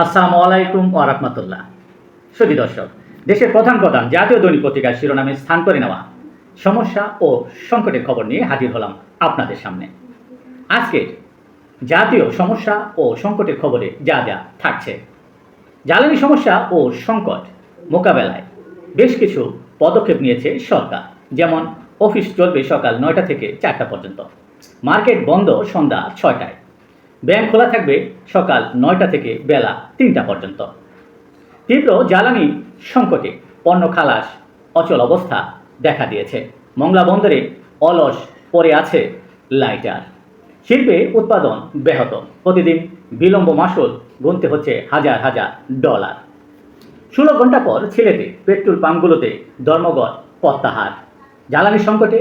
আসসালামু আলাইকুম ওয়া রাহমাতুল্লাহ। সুধী দর্শক, দেশের প্রধান প্রধান জাতীয় দৈনিক পত্রিকার শিরোনামে স্থান করে নেওয়া সমস্যা ও সংকটের খবর নিয়ে হাজির হলাম আপনাদের সামনে। আজকে জাতীয় সমস্যা ও সংকটের খবরে যা যা থাকছে। জ্বালানি সমস্যা ও সংকট মোকাবেলায় বেশ কিছু পদক্ষেপ নিয়েছে সরকার। যেমন অফিস চলবে সকাল ৯টা থেকে ৪টা পর্যন্ত, মার্কেট বন্ধ সন্ধ্যা ৬টায়, ব্যাংক খোলা থাকবে সকাল ৯টা থেকে বেলা ৩টা পর্যন্ত। তীব্র জ্বালানি সংকটে পণ্য খালাস অচল অবস্থা দেখা দিয়েছে। মংলা বন্দরে অলস পড়ে আছে লাইটার। শিল্পে উৎপাদন ব্যাহত, প্রতিদিন বিলম্ব মাসুল গুনতে হচ্ছে হাজার হাজার ডলার। ১৬ ঘন্টা পর সিলেটে পেট্রোল পাম্পগুলোতে ধর্মঘট প্রত্যাহার। জ্বালানি সংকটে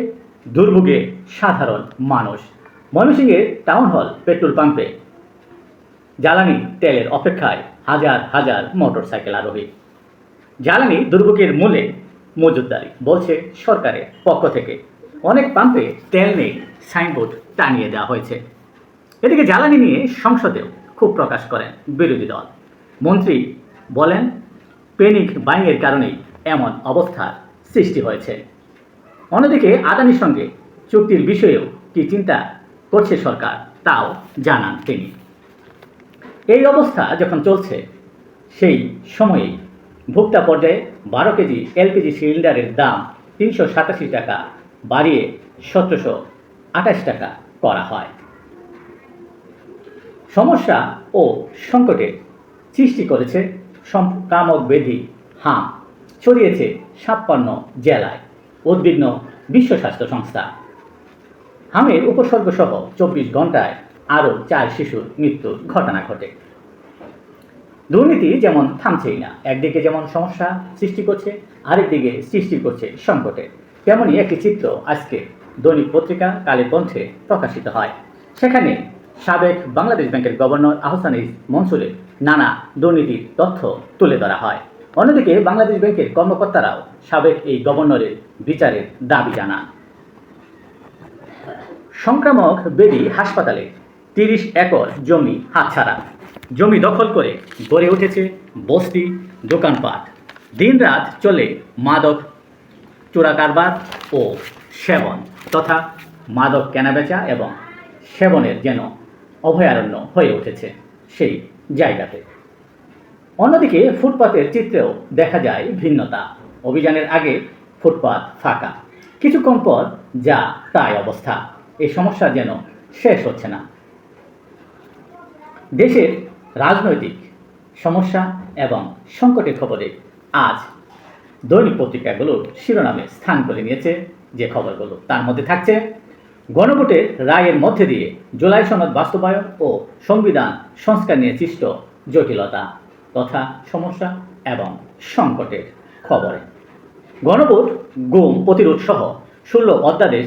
দুর্ভোগে সাধারণ মানুষ। ময়মনসিংহের টাউন হল পেট্রোল পাম্পে জ্বালানি তেলের অপেক্ষায় হাজার হাজার মোটরসাইকেল আরোহী। জ্বালানি দুর্ভোগের মূলে মজুতদারি বলছে সরকারের পক্ষ থেকে। অনেক পাম্পে তেল নেই সাইনবোর্ড টানিয়ে দেওয়া হয়েছে। এদিকে জ্বালানি নিয়ে সংসদেও ক্ষোভ প্রকাশ করেন বিরোধী দল। মন্ত্রী বলেন, প্যানিক বাইংয়ের কারণেই এমন অবস্থার সৃষ্টি হয়েছে। অন্যদিকে আদানির সঙ্গে চুক্তির বিষয়েও কি চিন্তা করছে সরকার তাও জানান তিনি। এই অবস্থা যখন চলছে, সেই সময়েই ভোক্তা পর্যায়ে ১২ কেজি এলপিজি সিলিন্ডারের দাম ৩৮৭ টাকা বাড়িয়ে ১৭২৮ টাকা করা হয়। সমস্যা ও সংকটের সৃষ্টি করেছে সংক্রামক ব্যাধি হাম, ছড়িয়েছে ৫৬ জেলায়, উদ্বিগ্ন বিশ্ব স্বাস্থ্য সংস্থা। হামের উপসর্গসহ ২৪ ঘন্টায় আরও ৪ শিশুর মৃত্যুর ঘটনা ঘটে। দুর্নীতি যেমন থামছেই না, একদিকে যেমন সমস্যা সৃষ্টি করছে, আরেকদিকে সৃষ্টি করছে সংকটে, তেমনই একটি চিত্র আজকে দৈনিক পত্রিকা কালের কণ্ঠে প্রকাশিত হয়। সেখানে সাবেক বাংলাদেশ ব্যাংকের গভর্নর আহসানিজ মনসুরের নানা দুর্নীতির তথ্য তুলে ধরা হয়। অন্যদিকে বাংলাদেশ ব্যাংকের কর্মকর্তারাও সাবেক এই গভর্নরের বিচারের দাবি জানান। সংক্রামক ব্যাধি হাসপাতালে ৩০ একর জমি হাতছাড়া। জমি দখল করে গড়ে উঠেছে বস্তি, দোকানপাট। দিনরাত চলে মাদক চোরা কারবার ও সেবন তথা মাদক কেনাবেচা এবং সেবনের যেন অভয়ারণ্য হয়ে উঠেছে সেই জায়গাতে। অন্যদিকে ফুটপাতের চিত্রেও দেখা যায় ভিন্নতা। অভিযানের আগে ফুটপাত ফাঁকা, কিছুক্ষণ পর যা তাই অবস্থা। এই সমস্যা যেন শেষ হচ্ছে না। দেশের রাজনৈতিক সমস্যা এবং সংকটের খবরে আজ দৈনিক পত্রিকাগুলোর শিরোনামে স্থান করে নিয়েছে যে খবরগুলো, তার মধ্যে থাকছে গণভোটের রায়ের মধ্যে দিয়ে জুলাই সনদ বাস্তবায়ন ও সংবিধান সংস্কার নিয়ে সৃষ্ট জটিলতা তথা সমস্যা এবং সংকটের খবরে। গণভোট, গুম প্রতিরোধ সহ ১৬ অধ্যাদেশ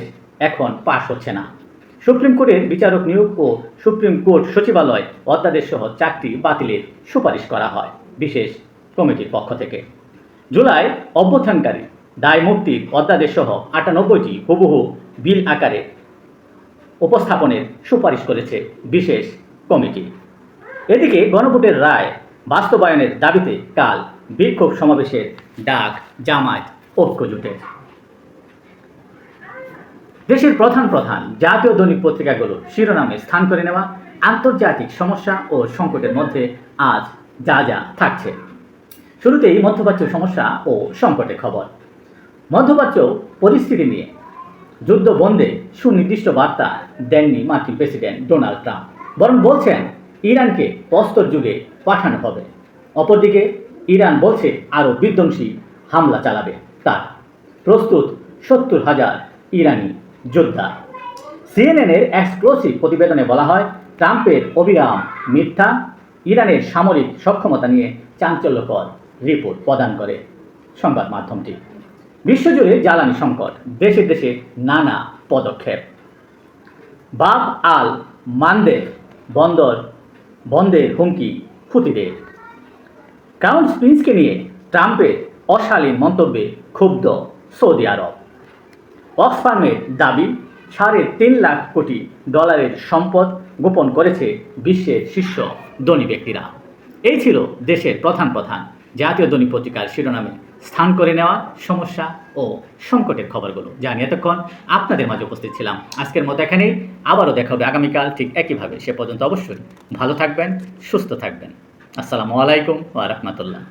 এখন পাশ হচ্ছে না। সুপ্রিম কোর্টের বিচারক নিয়োগ ও সুপ্রিম কোর্ট সচিবালয় অধ্যাদেশ সহ 4টি বাতিলের সুপারিশ করা হয় বিশেষ কমিটির পক্ষ থেকে। জুলাই অভ্যুত্থানকারী দায় মুক্তির অধ্যাদেশ সহ ৯৮টি হুবহু বিল আকারে উপস্থাপনের সুপারিশ করেছে বিশেষ কমিটি। এদিকে গণভোটের রায় বাস্তবায়নের দাবিতে কাল বিক্ষোভ সমাবেশের ডাক জামায়াত ঐক্য জোটের। দেশের প্রধান প্রধান জাতীয় দৈনিক পত্রিকাগুলোর শিরোনামে স্থান করে নেওয়া আন্তর্জাতিক সমস্যা ও সংকটের মধ্যে আজ যা যা থাকছে। শুরুতেই মধ্যপ্রাচ্য সমস্যা ও সংকটের খবর। মধ্যপ্রাচ্য পরিস্থিতি নিয়ে যুদ্ধ বন্ধে সুনির্দিষ্ট বার্তা দেননি মার্কিন প্রেসিডেন্ট ডোনাল্ড ট্রাম্প, বরং বলছেন ইরানকে প্রস্তর যুগে পাঠানো হবে। অপরদিকে ইরান বলছে আরও বিধ্বংসী হামলা চালাবে তার। প্রস্তুত ৭০,০০০ ইরানি যোদ্ধা। সিএনএনের এক্সক্লুসিভ প্রতিবেদনে বলা হয়, ট্রাম্পের অবিরাম মিথ্যা ইরানের সামরিক সক্ষমতা নিয়ে চাঞ্চল্যকর রিপোর্ট প্রদান করে সংবাদ মাধ্যমটি। বিশ্বজুড়ে জ্বালানি সংকট, দেশে দেশে নানা পদক্ষেপ। বাব আল মানদেব বন্দর বন্ধের হুমকি হুতিদের। ক্রাউন প্রিন্সকে নিয়ে ট্রাম্পের অশালীন মন্তব্যে ক্ষুব্ধ সৌদি আরব। অক্সফার্মের দাবি, $৩.৫ লাখ সম্পদ গোপন করেছে বিশ্বের শীর্ষ ধনী ব্যক্তিরা। এই ছিল দেশের প্রধান জাতীয় দৈনিক পত্রিকার শিরোনামে স্থান করে নেওয়া সমস্যা ও সংকটের খবরগুলো, যা নিয়ে এতক্ষণ আপনাদের মাঝে উপস্থিত ছিলাম। আজকের মতো এখানেই, আবারও দেখা হবে আগামীকাল ঠিক একইভাবে। সে পর্যন্ত অবশ্যই ভালো থাকবেন, সুস্থ থাকবেন। আসসালামু আলাইকুম ওয়া রাহমাতুল্লাহ।